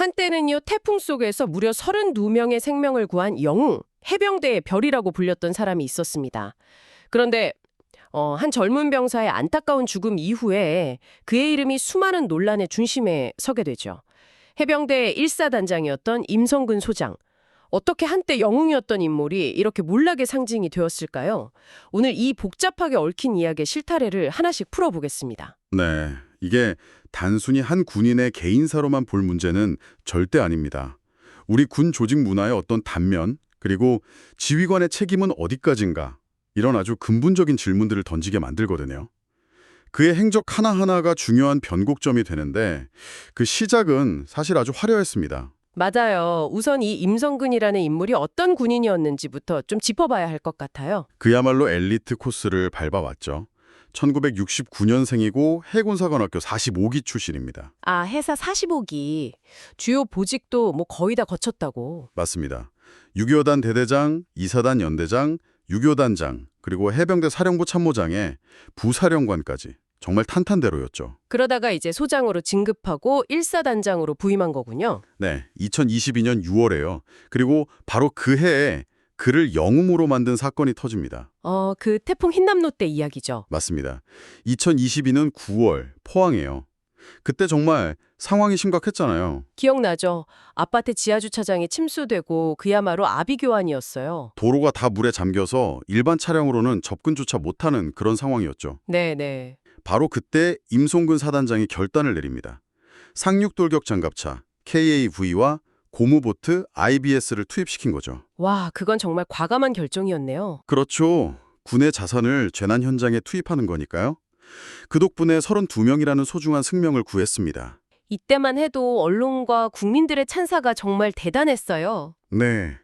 한때는요, 태풍 속에서 무려 32명의 생명을 구한 영웅, 해병대의 별이라고 불렸던 사람이 있었습니다. 그런데 한 젊은 병사의 안타까운 죽음 이후에 그의 이름이 수많은 논란의 중심에 서게 되죠. 해병대 1사단장이었던 임성근 소장. 어떻게 한때 영웅이었던 인물이 이렇게 몰락의 상징이 되었을까요? 오늘 이 복잡하게 얽힌 이야기의 실타래를 하나씩 풀어보겠습니다. 네, 이게 단순히 한 군인의 개인사로만 볼 문제는 절대 아닙니다. 우리 군 조직 문화의 어떤 단면, 그리고 지휘관의 책임은 어디까지인가, 이런 아주 근본적인 질문들을 던지게 만들거든요. 그의 행적 하나하나가 중요한 변곡점이 되는데 그 시작은 사실 아주 화려했습니다. 맞아요. 우선 이 임성근이라는 인물이 어떤 군인이었는지부터 좀 짚어봐야 할 것 같아요. 그야말로 엘리트 코스를 밟아왔죠. 1969년생이고 해군사관학교 45기 출신입니다. 아, 해사 45기. 주요 보직도 뭐 거의 다 거쳤다고. 맞습니다. 6.25단 대대장, 2사단 연대장, 6.25단장, 그리고 해병대 사령부 참모장에 부사령관까지 정말 탄탄대로였죠. 그러다가 이제 소장으로 진급하고 1사단장으로 부임한 거군요. 네, 2022년 6월에요. 그리고 바로 그 해에 그를 영웅으로 만든 사건이 터집니다. 그 태풍 흰남노 때 이야기죠. 맞습니다. 2022년 9월 포항이에요. 그때 정말 상황이 심각했잖아요. 기억나죠? 아파트 지하주차장에 침수되고 그야말로 아비규환이었어요. 도로가 다 물에 잠겨서 일반 차량으로는 접근조차 못하는 그런 상황이었죠. 네네. 바로 그때 임송근 사단장이 결단을 내립니다. 상륙돌격 장갑차 KAV와 고무보트 IBS를 투입시킨 거죠. 와, 그건 정말 과감한 결정이었네요. 그렇죠. 군의 자산을 재난 현장에 투입하는 거니까요. 그 덕분에 32명이라는 소중한 생명을 구했습니다. 이때만 해도 언론과 국민들의 찬사가 정말 대단했어요. 네.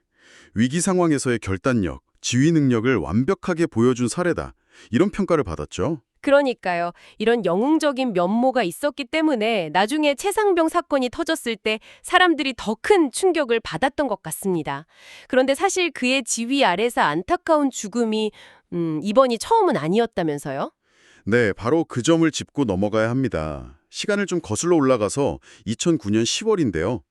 위기 상황에서의 결단력, 지휘 능력을 완벽하게 보여준 사례다. 이런 평가를 받았죠. 그러니까요. 이런 영웅적인 면모가 있었기 때문에 나중에 최상병 사건이 터졌을 때 사람들이 더 큰 충격을 받았던 것 같습니다. 그런데 사실 그의 지휘 아래서 안타까운 죽음이 이번이 처음은 아니었다면서요? 네, 바로 그 점을 짚고 넘어가야 합니다. 시간을 좀 거슬러 올라가서 2009년 10월인데요.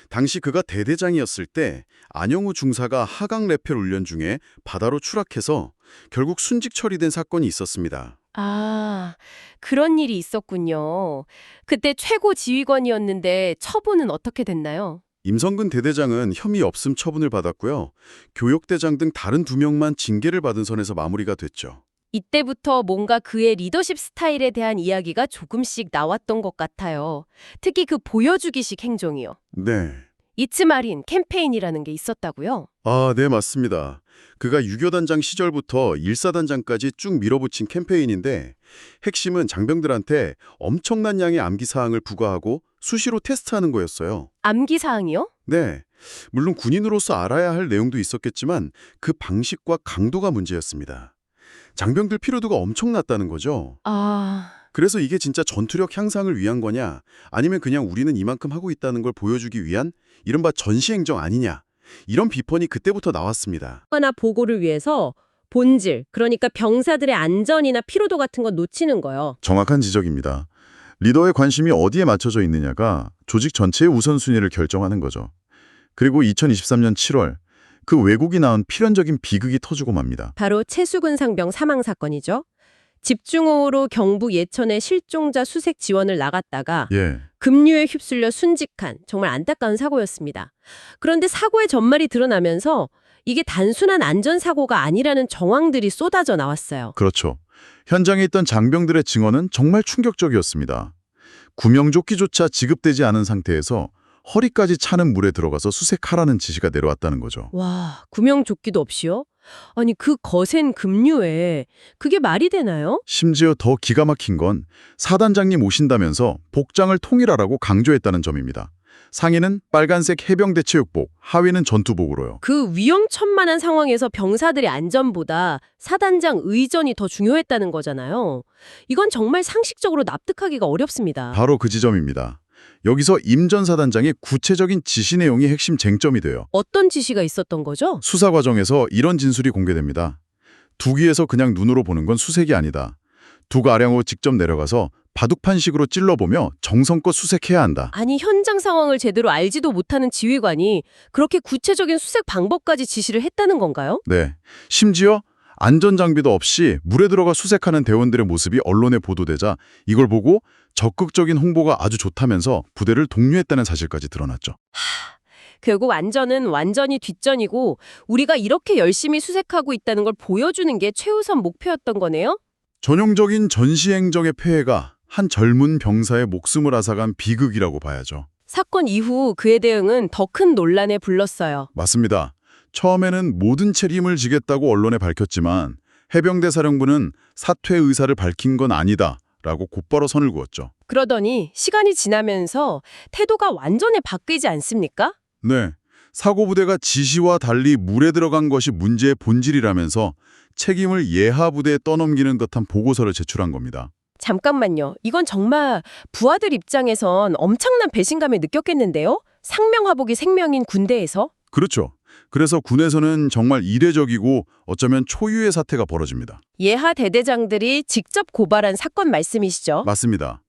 당시 그가 대대장이었을 때 안영우 중사가 하강 레펠 훈련 중에 바다로 추락해서 결국 순직 처리된 사건이 있었습니다. 아, 그런 일이 있었군요. 그때 최고 지휘관이었는데 처분은 어떻게 됐나요? 임성근 대대장은 혐의 없음 처분을 받았고요. 교역대장 등 다른 2명만 징계를 받은 선에서 마무리가 됐죠. 이때부터 뭔가 그의 리더십 스타일에 대한 이야기가 조금씩 나왔던 것 같아요. 특히 그 보여주기식 행동이요. 네. 이츠마린 캠페인이라는 게 있었다고요? 아, 네, 맞습니다. 그가 6.25단장 시절부터 1사단장까지 쭉 밀어붙인 캠페인인데 핵심은 장병들한테 엄청난 양의 암기사항을 부과하고 수시로 테스트하는 거였어요. 암기사항이요? 네, 물론 군인으로서 알아야 할 내용도 있었겠지만 그 방식과 강도가 문제였습니다. 장병들 피로도가 엄청났다는 거죠. 그래서 이게 진짜 전투력 향상을 위한 거냐 아니면 그냥 우리는 이만큼 하고 있다는 걸 보여주기 위한 이른바 전시행정 아니냐 이런 비판이 그때부터 나왔습니다. 하나 보고를 위해서 본질, 그러니까 병사들의 안전이나 피로도 같은 건 놓치는 거예요. 정확한 지적입니다. 리더의 관심이 어디에 맞춰져 있느냐가 조직 전체의 우선순위를 결정하는 거죠. 그리고 2023년 7월 그 왜곡이 나온 필연적인 비극이 터지고 맙니다. 바로 최수근 상병 사망 사건이죠. 집중호우로 경북 예천에 실종자 수색 지원을 나갔다가 예, 급류에 휩쓸려 순직한 정말 안타까운 사고였습니다. 그런데 사고의 전말이 드러나면서 이게 단순한 안전사고가 아니라는 정황들이 쏟아져 나왔어요. 그렇죠. 현장에 있던 장병들의 증언은 정말 충격적이었습니다. 구명조끼조차 지급되지 않은 상태에서 허리까지 차는 물에 들어가서 수색하라는 지시가 내려왔다는 거죠. 와, 구명조끼도 없이요? 아니 그 거센 급류에 그게 말이 되나요? 심지어 더 기가 막힌 건 사단장님 오신다면서 복장을 통일하라고 강조했다는 점입니다. 상의는 빨간색 해병대 체육복, 하의는 전투복으로요. 그 위험천만한 상황에서 병사들의 안전보다 사단장 의전이 더 중요했다는 거잖아요. 이건 정말 상식적으로 납득하기가 어렵습니다. 바로 그 지점입니다. 여기서 임 전 사단장의 구체적인 지시 내용이 핵심 쟁점이 돼요. 어떤 지시가 있었던 거죠? 수사 과정에서 이런 진술이 공개됩니다. 두기에서 그냥 눈으로 보는 건 수색이 아니다. 아량으로 직접 내려가서 바둑판식으로 찔러보며 정성껏 수색해야 한다. 아니, 현장 상황을 제대로 알지도 못하는 지휘관이 그렇게 구체적인 수색 방법까지 지시를 했다는 건가요? 네. 심지어 안전장비도 없이 물에 들어가 수색하는 대원들의 모습이 언론에 보도되자 이걸 보고 적극적인 홍보가 아주 좋다면서 부대를 독려했다는 사실까지 드러났죠. 결국 안전은 완전히 뒷전이고 우리가 이렇게 열심히 수색하고 있다는 걸 보여주는 게 최우선 목표였던 거네요? 전형적인 전시행정의 폐해가 한 젊은 병사의 목숨을 앗아간 비극이라고 봐야죠. 사건 이후 그의 대응은 더 큰 논란에 불렀어요. 맞습니다. 처음에는 모든 책임을 지겠다고 언론에 밝혔지만 해병대 사령부는 사퇴 의사를 밝힌 건 아니다 라고 곧바로 선을 그었죠. 그러더니 시간이 지나면서 태도가 완전히 바뀌지 않습니까? 네, 사고부대가 지시와 달리 물에 들어간 것이 문제의 본질이라면서 책임을 예하부대에 떠넘기는 듯한 보고서를 제출한 겁니다. 잠깐만요. 이건 정말 부하들 입장에선 엄청난 배신감을 느꼈겠는데요? 상명하복이 생명인 군대에서? 그렇죠. 그래서 군에서는 정말 이례적이고 어쩌면 초유의 사태가 벌어집니다. 예하 대대장들이 직접 고발한 사건 말씀이시죠? 맞습니다.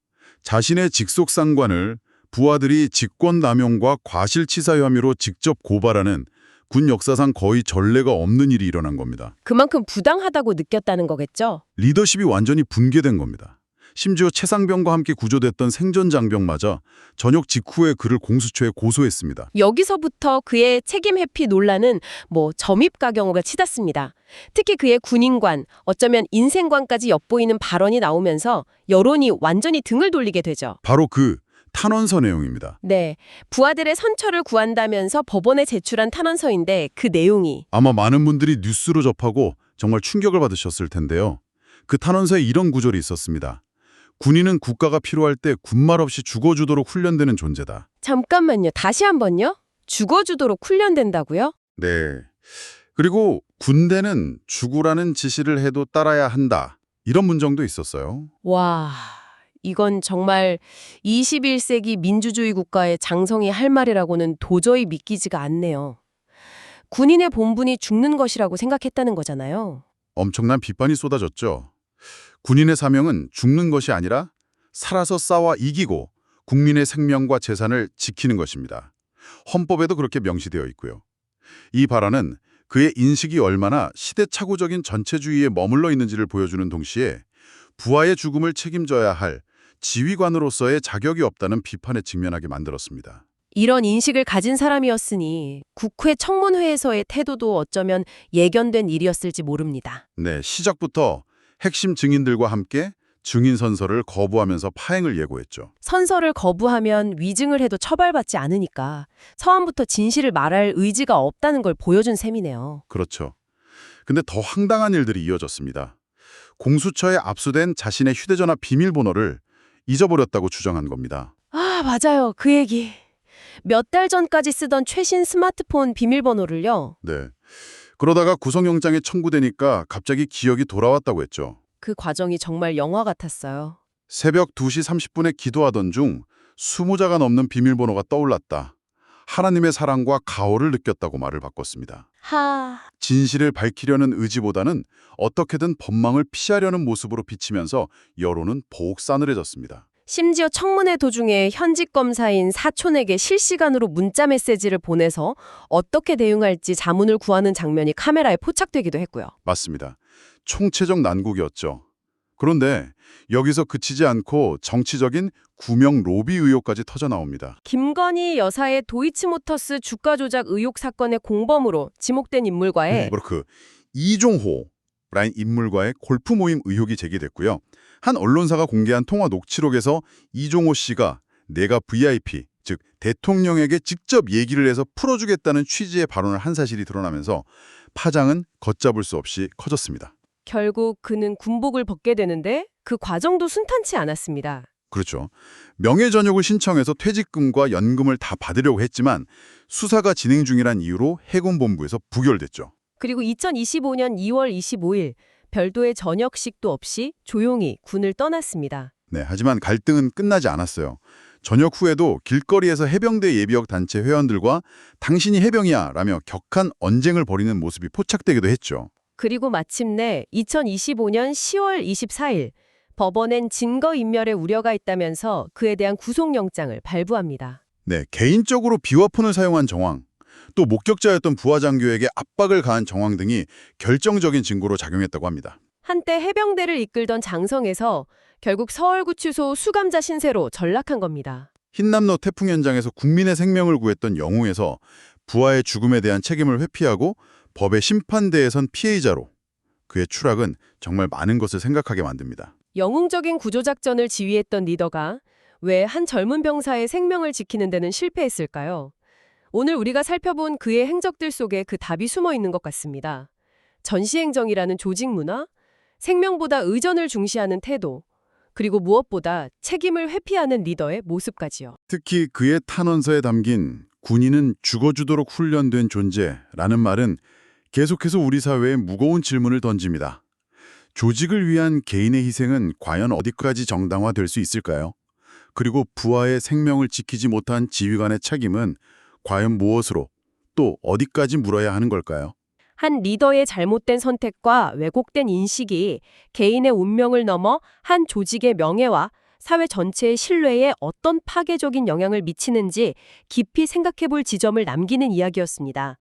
자신의 직속 상관을 부하들이 직권남용과 과실치사 혐의로 직접 고발하는 군 역사상 거의 전례가 없는 일이 일어난 겁니다. 그만큼 부당하다고 느꼈다는 거겠죠? 리더십이 완전히 붕괴된 겁니다. 심지어 최상병과 함께 구조됐던 생존장병마저 전역 직후에 그를 공수처에 고소했습니다. 여기서부터 그의 책임 회피 논란은 점입가경으로 치닫습니다. 특히 그의 군인관, 어쩌면 인생관까지 엿보이는 발언이 나오면서 여론이 완전히 등을 돌리게 되죠. 바로 그 탄원서 내용입니다. 네, 부하들의 선처를 구한다면서 법원에 제출한 탄원서인데 그 내용이 아마 많은 분들이 뉴스로 접하고 정말 충격을 받으셨을 텐데요. 그 탄원서에 이런 구절이 있었습니다. 군인은 국가가 필요할 때 군말 없이 죽어주도록 훈련되는 존재다. 잠깐만요. 다시 한번요. 죽어주도록 훈련된다고요? 네. 그리고 군대는 죽으라는 지시를 해도 따라야 한다. 이런 문장도 있었어요. 와, 이건 정말 21세기 민주주의 국가의 장성이 할 말이라고는 도저히 믿기지가 않네요. 군인의 본분이 죽는 것이라고 생각했다는 거잖아요. 엄청난 비판이 쏟아졌죠. 군인의 사명은 죽는 것이 아니라 살아서 싸워 이기고 국민의 생명과 재산을 지키는 것입니다. 헌법에도 그렇게 명시되어 있고요. 이 발언은 그의 인식이 얼마나 시대착오적인 전체주의에 머물러 있는지를 보여주는 동시에 부하의 죽음을 책임져야 할 지휘관으로서의 자격이 없다는 비판에 직면하게 만들었습니다. 이런 인식을 가진 사람이었으니 국회 청문회에서의 태도도 어쩌면 예견된 일이었을지 모릅니다. 네, 시작부터 핵심 증인들과 함께 증인 선서를 거부하면서 파행을 예고했죠. 선서를 거부하면 위증을 해도 처벌받지 않으니까 처음부터 진실을 말할 의지가 없다는 걸 보여준 셈이네요. 그렇죠. 근데 더 황당한 일들이 이어졌습니다. 공수처에 압수된 자신의 휴대전화 비밀번호를 잊어버렸다고 주장한 겁니다. 아, 맞아요. 그 얘기. 몇 달 전까지 쓰던 최신 스마트폰 비밀번호를요. 네. 그러다가 구속영장에 청구되니까 갑자기 기억이 돌아왔다고 했죠. 그 과정이 정말 영화 같았어요. 새벽 2시 30분에 기도하던 중 20자가 넘는 비밀번호가 떠올랐다. 하나님의 사랑과 가호를 느꼈다고 말을 바꿨습니다. 진실을 밝히려는 의지보다는 어떻게든 법망을 피하려는 모습으로 비치면서 여론은 보옥 싸늘해졌습니다. 심지어 청문회 도중에 현직 검사인 사촌에게 실시간으로 문자 메시지를 보내서 어떻게 대응할지 자문을 구하는 장면이 카메라에 포착되기도 했고요. 맞습니다. 총체적 난국이었죠. 그런데 여기서 그치지 않고 정치적인 구명 로비 의혹까지 터져나옵니다. 김건희 여사의 도이치모터스 주가 조작 의혹 사건의 공범으로 지목된 인물과의 바로 그 이종호라는 인물과의 골프 모임 의혹이 제기됐고요. 한 언론사가 공개한 통화 녹취록에서 이종호 씨가 내가 VIP, 즉 대통령에게 직접 얘기를 해서 풀어주겠다는 취지의 발언을 한 사실이 드러나면서 파장은 걷잡을 수 없이 커졌습니다. 결국 그는 군복을 벗게 되는데 그 과정도 순탄치 않았습니다. 그렇죠. 명예전역을 신청해서 퇴직금과 연금을 다 받으려고 했지만 수사가 진행 중이란 이유로 해군본부에서 부결됐죠. 그리고 2025년 2월 25일 별도의 저녁식도 없이 조용히 군을 떠났습니다. 네, 하지만 갈등은 끝나지 않았어요. 전역 후에도 길거리에서 해병대 예비역 단체 회원들과 당신이 해병이야 라며 격한 언쟁을 벌이는 모습이 포착되기도 했죠. 그리고 마침내 2025년 10월 24일 법원엔 증거인멸의 우려가 있다면서 그에 대한 구속영장을 발부합니다. 네, 개인적으로 비화폰을 사용한 정황, 또 목격자였던 부하장교에게 압박을 가한 정황 등이 결정적인 증거로 작용했다고 합니다. 한때 해병대를 이끌던 장성에서 결국 서울구치소 수감자 신세로 전락한 겁니다. 흰남노 태풍 현장에서 국민의 생명을 구했던 영웅에서 부하의 죽음에 대한 책임을 회피하고 법의 심판대에선 피해자로, 그의 추락은 정말 많은 것을 생각하게 만듭니다. 영웅적인 구조작전을 지휘했던 리더가 왜 한 젊은 병사의 생명을 지키는 데는 실패했을까요? 오늘 우리가 살펴본 그의 행적들 속에 그 답이 숨어 있는 것 같습니다. 전시행정이라는 조직 문화, 생명보다 의전을 중시하는 태도, 그리고 무엇보다 책임을 회피하는 리더의 모습까지요. 특히 그의 탄원서에 담긴 군인은 죽어주도록 훈련된 존재라는 말은 계속해서 우리 사회에 무거운 질문을 던집니다. 조직을 위한 개인의 희생은 과연 어디까지 정당화될 수 있을까요? 그리고 부하의 생명을 지키지 못한 지휘관의 책임은 과연 무엇으로 또 어디까지 물어야 하는 걸까요? 한 리더의 잘못된 선택과 왜곡된 인식이 개인의 운명을 넘어 한 조직의 명예와 사회 전체의 신뢰에 어떤 파괴적인 영향을 미치는지 깊이 생각해 볼 지점을 남기는 이야기였습니다.